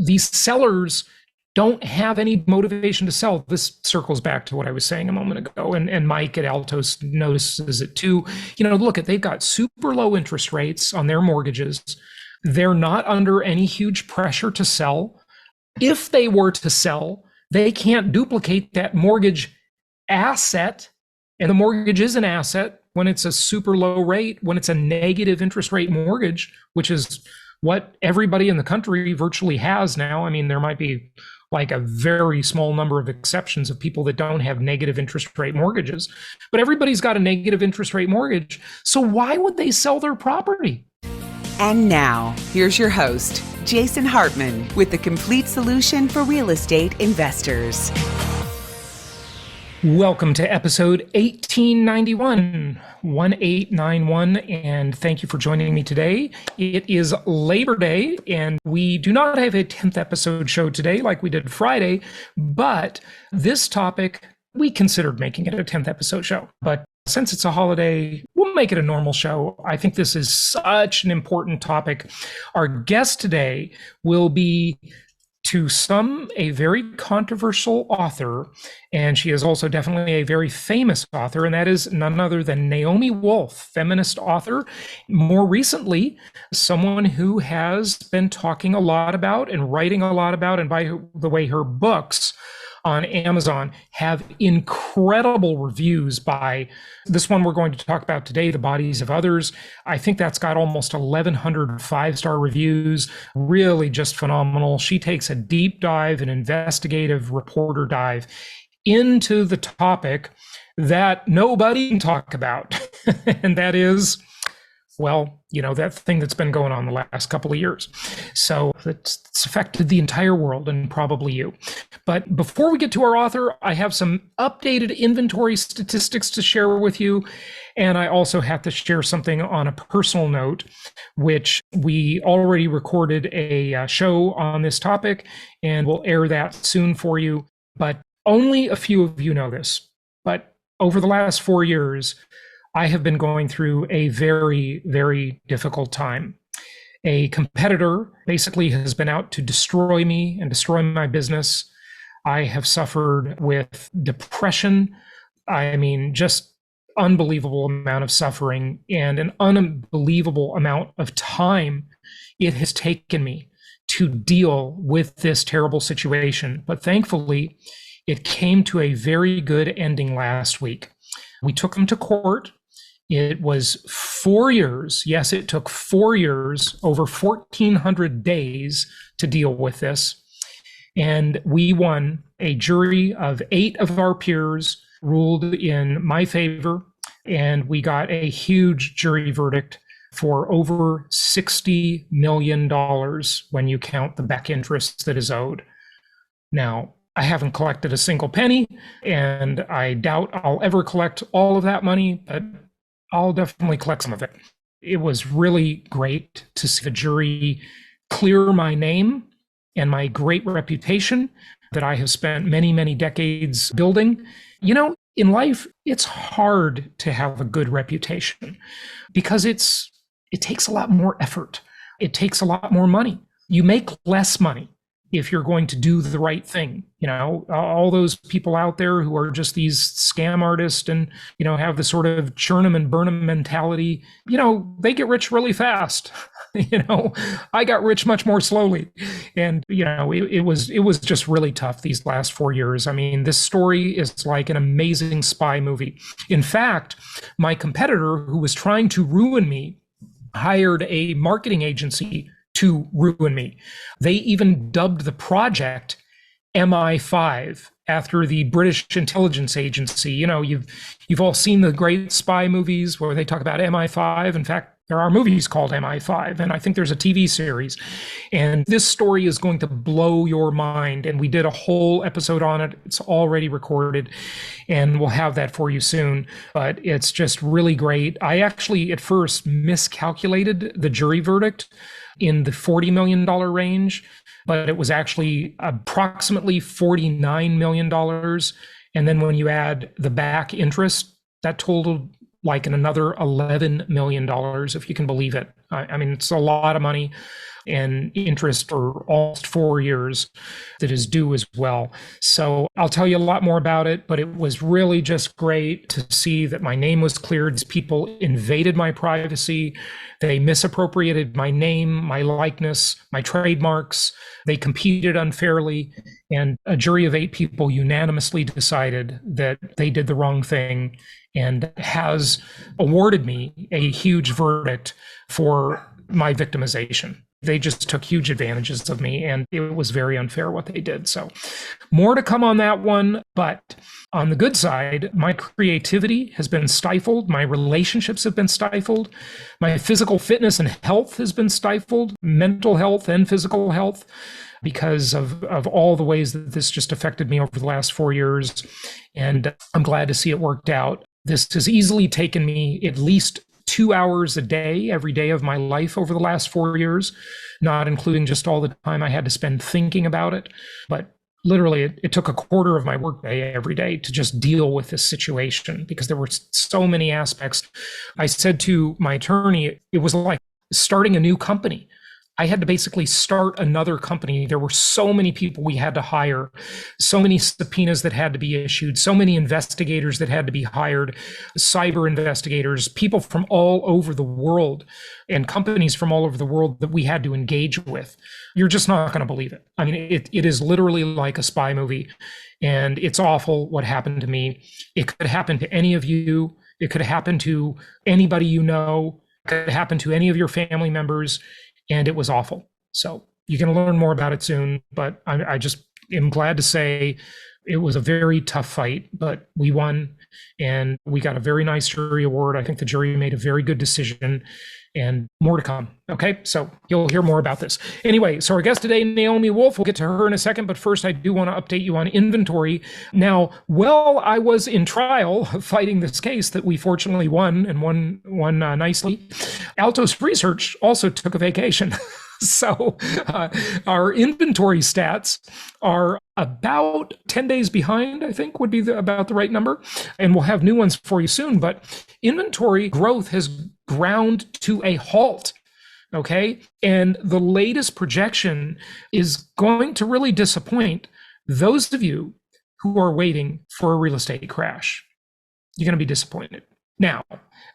these sellers don't have any motivation to sell. This circles back to what I was saying a moment ago, and Mike at Altos notices it too. Look, they've got super low interest rates on their mortgages. They're not under any huge pressure to sell. If they were to sell, they can't duplicate that mortgage asset, and the mortgage is an asset when it's a super low rate, when it's a negative interest rate mortgage, which is what everybody in the country virtually has now. I mean, there might be like a very small number of exceptions of people that don't have negative interest rate mortgages, but everybody's got a negative interest rate mortgage. So why would they sell their property? And now, here's your host, Jason Hartman, with the complete solution for real estate investors. Welcome to episode 1891, and thank you for joining me today. It is Labor Day, and we do not have a 10th episode show today like we did Friday, but this topic, we considered making it a 10th episode show. But since it's a holiday, we'll make it a normal show. I think this is such an important topic. Our guest today will be, to some, a very controversial author, and she is also definitely a very famous author, and that is none other than Naomi Wolf, feminist author. More recently, someone who has been talking a lot about and writing a lot about, and by the way, her books on Amazon have incredible reviews. By this one we're going to talk about today, The Bodies of Others. I think that's got almost 1,100 five-star reviews. Really just phenomenal. She takes a deep dive, an investigative reporter dive into the topic that nobody can talk about. And that is, well, that thing that's been going on the last couple of years. So it's affected the entire world and probably you. But before we get to our author, I have some updated inventory statistics to share with you. And I also have to share something on a personal note, which we already recorded a show on this topic, and we'll air that soon for you. But only a few of you know this. But over the last 4 years, I have been going through a very, very difficult time. A competitor basically has been out to destroy me and destroy my business. I have suffered with depression. I mean, just unbelievable amount of suffering and an unbelievable amount of time it has taken me to deal with this terrible situation. But thankfully, it came to a very good ending last week. We took them to court. It was 4 years. Yes, it took 4 years, over 1,400 days to deal with this. And we won. A jury of 8 of our peers ruled in my favor, and we got a huge jury verdict for over $60 million when you count the back interest that is owed. Now, I haven't collected a single penny, and I doubt I'll ever collect all of that money, but I'll definitely collect some of it. It was really great to see the jury clear my name and my great reputation that I have spent many, many decades building. In life, it's hard to have a good reputation because it takes a lot more effort. It takes a lot more money. You make less money if you're going to do the right thing. All those people out there who are just these scam artists and, have the sort of churn them and burn them mentality, they get rich really fast. I got rich much more slowly. And, it was just really tough these last 4 years. I mean, this story is like an amazing spy movie. In fact, my competitor who was trying to ruin me hired a marketing agency to ruin me. They even dubbed the project MI5 after the British intelligence agency. You've all seen the great spy movies where they talk about MI5. In fact, there are movies called MI5, and I think there's a TV series. And this story is going to blow your mind. And we did a whole episode on it. It's already recorded, and we'll have that for you soon. But it's just really great. I actually at first miscalculated the jury verdict in the $40 million range, but it was actually approximately $49 million. And then when you add the back interest, that totaled like another $11 million, if you can believe it. I mean, it's a lot of money and interest for almost 4 years that is due as well. So I'll tell you a lot more about it, but it was really just great to see that my name was cleared. People invaded my privacy. They misappropriated my name, my likeness, my trademarks. They competed unfairly. And a jury of 8 people unanimously decided that they did the wrong thing and has awarded me a huge verdict for my victimization. They just took huge advantages of me, and it was very unfair what they did. So more to come on that one. But on the good side, my creativity has been stifled. My relationships have been stifled. My physical fitness and health has been stifled, mental health and physical health, because of all the ways that this just affected me over the last 4 years. And I'm glad to see it worked out. This has easily taken me at least 2 hours a day, every day of my life over the last 4 years, not including just all the time I had to spend thinking about it. But literally, it took a quarter of my workday every day to just deal with this situation because there were so many aspects. I said to my attorney, it was like starting a new company. I had to basically start another company. There were so many people we had to hire, so many subpoenas that had to be issued, so many investigators that had to be hired, cyber investigators, people from all over the world and companies from all over the world that we had to engage with. You're just not going to believe it. I mean, it is literally like a spy movie, and it's awful what happened to me. It could happen to any of you. It could happen to anybody you know. It could happen to any of your family members. And it was awful. So you're going to learn more about it soon. But I just am glad to say it was a very tough fight, but we won and we got a very nice jury award. I think the jury made a very good decision and more to come. Okay, so you'll hear more about this. Anyway, so our guest today, Naomi Wolf, we'll get to her in a second, but first I do want to update you on inventory. Now, while I was in trial fighting this case that we fortunately won and won nicely, Altos Research also took a vacation. So our inventory stats are about 10 days behind, I think would be about the right number. And we'll have new ones for you soon. But inventory growth has ground to a halt. Okay. And the latest projection is going to really disappoint those of you who are waiting for a real estate crash. You're going to be disappointed. Now,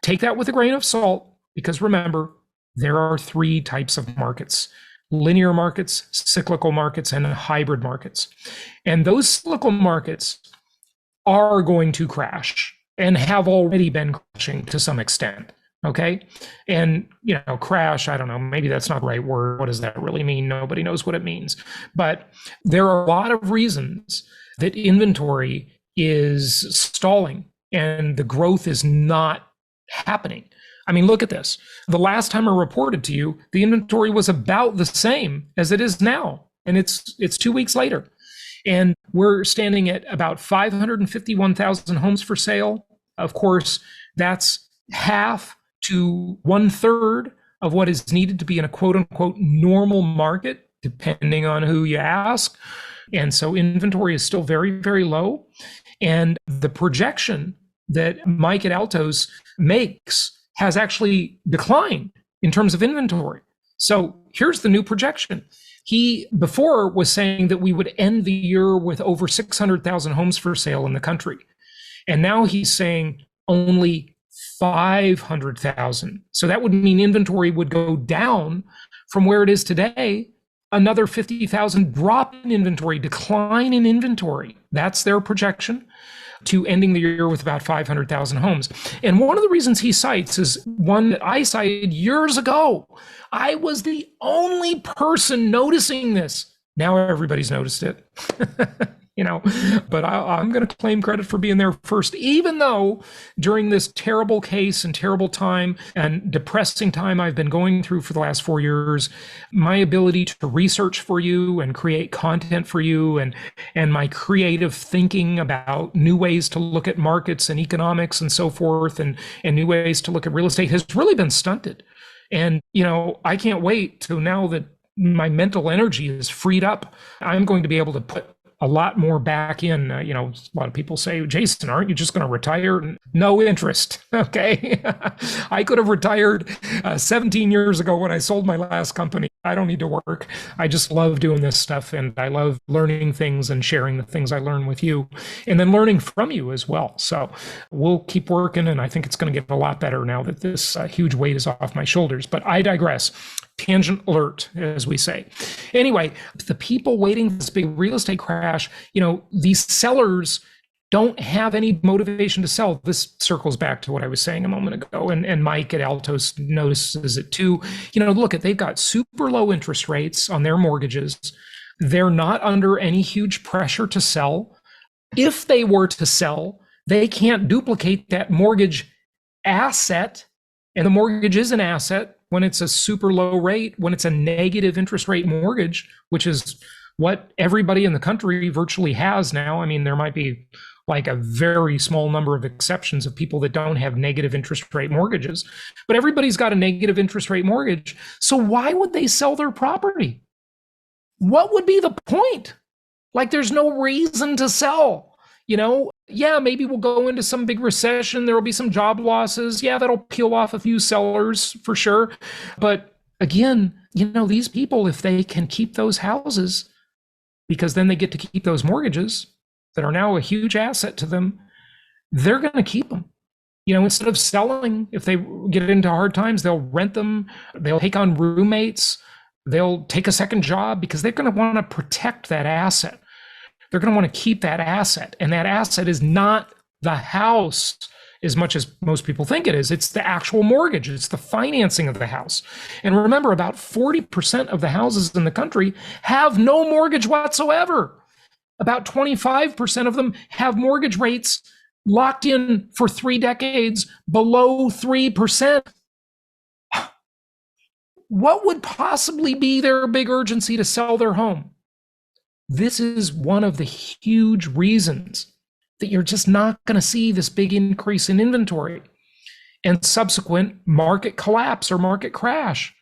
take that with a grain of salt, because remember, there are 3 types of markets: linear markets, cyclical markets, and hybrid markets. And those cyclical markets are going to crash and have already been crashing to some extent. Okay. And, crash, I don't know, maybe that's not the right word. What does that really mean? Nobody knows what it means. But there are a lot of reasons that inventory is stalling and the growth is not happening. I mean, look at this. The last time I reported to you, the inventory was about the same as it is now. And it's 2 weeks later. And we're standing at about 551,000 homes for sale. Of course, that's half to 1/3 of what is needed to be in a quote unquote normal market, depending on who you ask. And so inventory is still very, very low. And the projection that Mike at Altos makes has actually declined in terms of inventory. So here's the new projection. He before was saying that we would end the year with over 600,000 homes for sale in the country. And now he's saying only 500,000. So that would mean inventory would go down from where it is today, another 50,000 drop in inventory, decline in inventory. That's their projection, to ending the year with about 500,000 homes. And one of the reasons he cites is one that I cited years ago. I was the only person noticing this. Now everybody's noticed it. But I'm going to claim credit for being there first, even though during this terrible case and terrible time and depressing time I've been going through for the last 4 years, my ability to research for you and create content for you and my creative thinking about new ways to look at markets and economics and so forth and new ways to look at real estate has really been stunted. And, I can't wait till now that my mental energy is freed up. I'm going to be able to put a lot more back in. A lot of people say, Jason, aren't you just going to retire? No interest. Okay. I could have retired 17 years ago when I sold my last company. I don't need to work. I just love doing this stuff, and I love learning things and sharing the things I learn with you, and then learning from you as well. So we'll keep working, and I think it's going to get a lot better now that this huge weight is off my shoulders. But I digress. Tangent alert, as we say. Anyway, the people waiting for this big real estate crash, these sellers don't have any motivation to sell. This circles back to what I was saying a moment ago, and Mike at Altos notices it too. Look, they've got super low interest rates on their mortgages. They're not under any huge pressure to sell. If they were to sell, they can't duplicate that mortgage asset, and the mortgage is an asset when it's a super low rate, when it's a negative interest rate mortgage, which is what everybody in the country virtually has now. I mean, there might be like a very small number of exceptions of people that don't have negative interest rate mortgages, but everybody's got a negative interest rate mortgage. So why would they sell their property? What would be the point? Like, there's no reason to sell. Yeah, maybe we'll go into some big recession. There will be some job losses. Yeah, that'll peel off a few sellers for sure. But again, these people, if they can keep those houses, because then they get to keep those mortgages that are now a huge asset to them, they're going to keep them. Instead of selling, if they get into hard times, they'll rent them. They'll take on roommates. They'll take a second job because they're going to want to protect that asset. They're going to want to keep that asset. And that asset is not the house as much as most people think it is. It's the actual mortgage. It's the financing of the house. And remember, about 40% of the houses in the country have no mortgage whatsoever. About 25% of them have mortgage rates locked in for 3 decades below 3%. What would possibly be their big urgency to sell their home? This is one of the huge reasons that you're just not going to see this big increase in inventory and subsequent market collapse or market crash.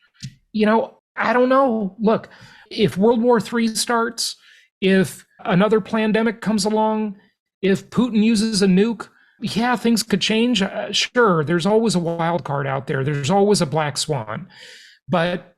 I don't know. Look, if World War III starts, if another pandemic comes along, if Putin uses a nuke, yeah, things could change. Sure, there's always a wild card out there. There's always a black swan. But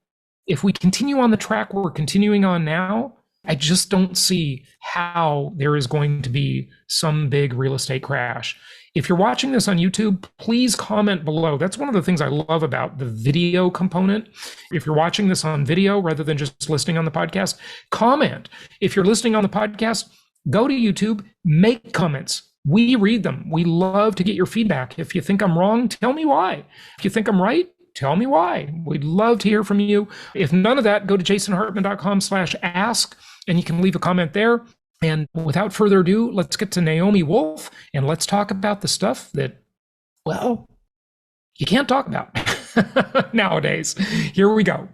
if we continue on the track we're continuing on now, I just don't see how there is going to be some big real estate crash. If you're watching this on YouTube, please comment below. That's one of the things I love about the video component. If you're watching this on video rather than just listening on the podcast, comment. If you're listening on the podcast, go to YouTube, make comments. We read them. We love to get your feedback. If you think I'm wrong, tell me why. If you think I'm right, tell me why. We'd love to hear from you. If none of that, go to jasonhartman.com/ask, and you can leave a comment there. And without further ado, let's get to Naomi Wolf, and let's talk about the stuff that, well, you can't talk about nowadays. Here we go.